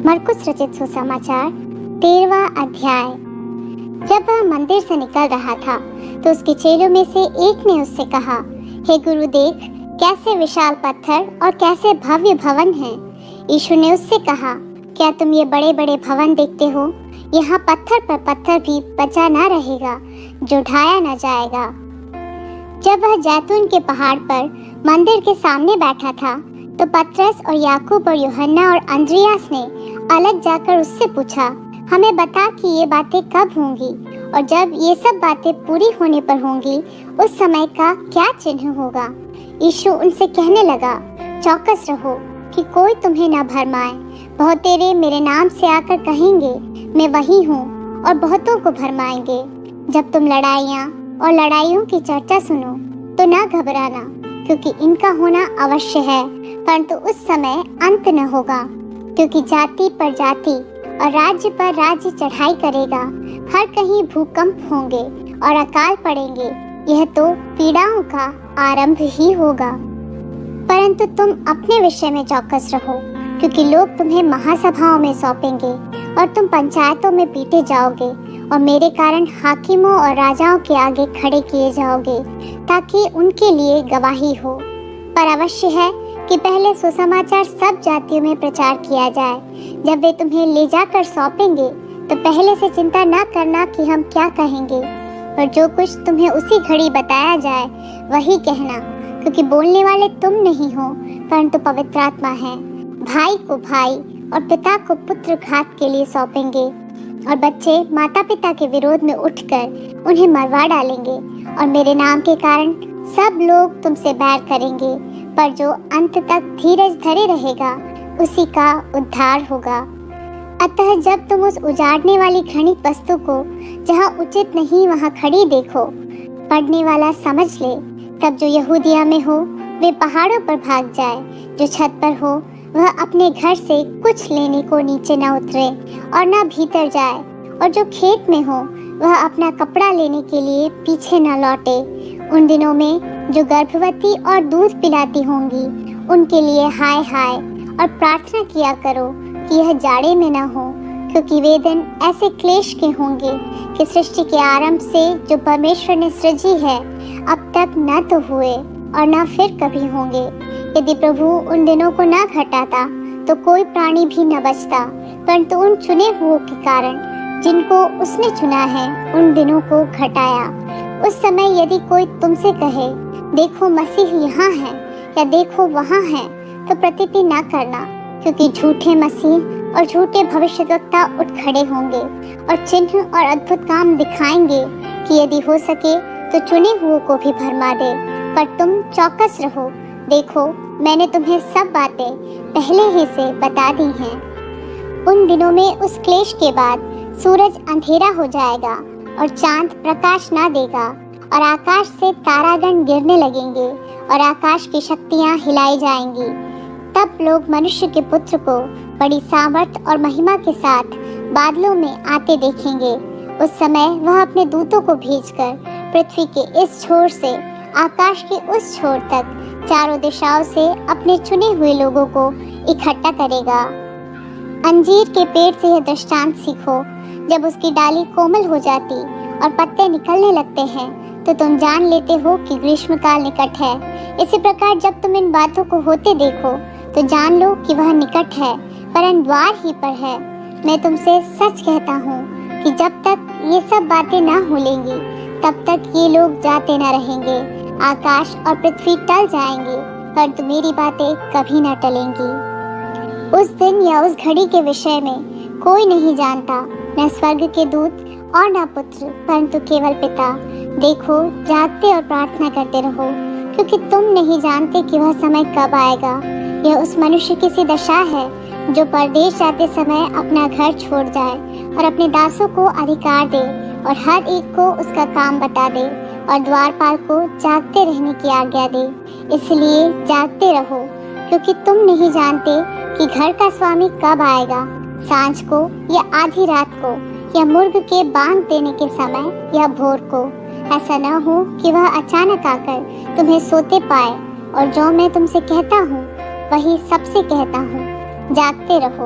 मरकुस रचित सुसमाचार 13वां अध्याय। जब वह मंदिर से निकल रहा था तो उसके चेलों में से एक ने उससे कहा, हे गुरु, देख कैसे विशाल पत्थर और कैसे भव्य भवन हैं। यीशु ने उससे कहा, क्या तुम ये बड़े बड़े भवन देखते हो? यहाँ पत्थर पर पत्थर भी बचा न रहेगा जो ढाया न जाएगा। जब वह जैतून के पहाड़ पर मंदिर के सामने बैठा था तो पतरस और याकूब और यूहन्ना और अंद्रियास ने अलग जाकर उससे पूछा, हमें बता कि ये बातें कब होंगी और जब ये सब बातें पूरी होने पर होंगी उस समय का क्या चिन्ह होगा। यीशु उनसे कहने लगा, चौकस रहो कि कोई तुम्हें न भरमाए। बहुतेरे मेरे नाम से आकर कहेंगे, मैं वही हूँ, और बहुतों को भरमाएंगे। जब तुम लड़ाइयाँ और लड़ाइयों की चर्चा सुनो तो ना घबराना, क्योंकि इनका होना अवश्य है, परंतु उस समय अंत न होगा। क्योंकि जाति पर जाति और राज्य पर राज्य चढ़ाई करेगा। हर कहीं भूकंप होंगे और अकाल पड़ेंगे। यह तो पीड़ाओं का आरंभ ही होगा। परंतु तुम अपने विषय में चौकस रहो, क्योंकि लोग तुम्हें महासभाओं में सौंपेंगे और तुम पंचायतों में पीटे जाओगे और मेरे कारण हाकिमों और राजाओं के आगे खड़े किए जाओगे, ताकि उनके लिए गवाही हो। पर अवश्य है कि पहले सुसमाचार सब जातियों में प्रचार किया जाए। जब वे तुम्हें ले जाकर सौंपेंगे तो पहले से चिंता न करना कि हम क्या कहेंगे, पर जो कुछ तुम्हें उसी घड़ी बताया जाए वही कहना, क्योंकि बोलने वाले तुम नहीं हो परंतु पवित्र आत्मा है। भाई को भाई और पिता को पुत्र घात के लिए सौंपेंगे और बच्चे माता पिता के विरोध में उठकर उन्हें मरवा डालेंगे, और मेरे नाम के कारण सब लोग तुमसे बैर करेंगे, पर जो अंत तक धीरज धरे रहेगा उसी का उद्धार होगा। अतः जब तुम उस उजाड़ने वाली घृणित वस्तु को जहाँ उचित नहीं वहाँ खड़ी देखो, पढ़ने वाला समझ ले, तब जो यहूदिया में हो वे पहाड़ों पर भाग जाए, जो छत पर हो वह अपने घर से कुछ लेने को नीचे न उतरे और न भीतर जाए, और जो खेत में हो वह अपना कपड़ा लेने के लिए पीछे न लौटे। उन दिनों में जो गर्भवती और दूध पिलाती होंगी उनके लिए हाय हाय, और प्रार्थना किया करो कि यह जाड़े में न हो, क्योंकि वे दिन ऐसे क्लेश के होंगे कि सृष्टि के आरंभ से जो परमेश्वर ने सृजी है अब तक न तो हुए और न फिर कभी होंगे। यदि प्रभु उन दिनों को न घटाता तो कोई प्राणी भी न बचता, परंतु उन चुने हुओं के कारण जिनको उसने चुना है उन दिनों को घटाया। उस समय यदि कोई तुमसे कहे, देखो मसीह यहाँ है या देखो वहाँ है, तो प्रतीति न करना, क्योंकि झूठे मसीह और झूठे भविष्यद्वक्ता उठ खड़े होंगे और चिन्ह और अद्भुत काम दिखाएंगे कि यदि हो सके तो चुने हुओं को भी भरमा दे। पर तुम चौकस रहो, देखो मैंने तुम्हें सब बातें पहले ही से बता दी हैं। उन दिनों में उस क्लेश के बाद सूरज अंधेरा हो जाएगा और चांद प्रकाश ना देगा, और आकाश से तारागण गिरने लगेंगे और आकाश की शक्तियाँ हिलाई जाएंगी। तब लोग मनुष्य के पुत्र को बड़ी सामर्थ और महिमा के साथ बादलों में आते देखेंगे। उस समय वह अपने दूतों को भेजकर पृथ्वी के इस छोर से आकाश के उस छोर तक चारों दिशाओं से अपने चुने हुए लोगों को इकट्ठा करेगा। अंजीर के पेड़ से यह दृष्टांत सीखो, जब उसकी डाली कोमल हो जाती और पत्ते निकलने लगते हैं तो तुम जान लेते हो कि ग्रीष्मकाल निकट है। इसी प्रकार जब तुम इन बातों को होते देखो तो जान लो कि वह निकट है, परंतु द्वार ही पर है। मैं तुमसे सच कहता हूँ कि जब तक ये सब बातें न हो लेंगी तब तक ये लोग जाते न रहेंगे। आकाश और पृथ्वी टल जाएंगे, परंतु मेरी बातें कभी न टलेंगी। उस दिन या उस घड़ी के विषय में कोई नहीं जानता, न स्वर्ग के दूत और न पुत्र, परंतु केवल पिता। देखो जागते और प्रार्थना करते रहो, क्योंकि तुम नहीं जानते कि वह समय कब आएगा। यह उस मनुष्य की सी दशा है जो परदेश जाते समय अपना घर छोड़ जाए और अपने दासों को अधिकार दे और हर एक को उसका काम बता दे और द्वारपाल को जागते रहने की आज्ञा दे। इसलिए जागते रहो, क्योंकि तुम नहीं जानते कि घर का स्वामी कब आएगा, सांझ को या आधी रात को या मुर्ग के बांग देने के समय या भोर को। ऐसा न हो कि वह अचानक आकर तुम्हें सोते पाए। और जो मैं तुमसे कहता हूँ वही सबसे कहता हूँ, जागते रहो।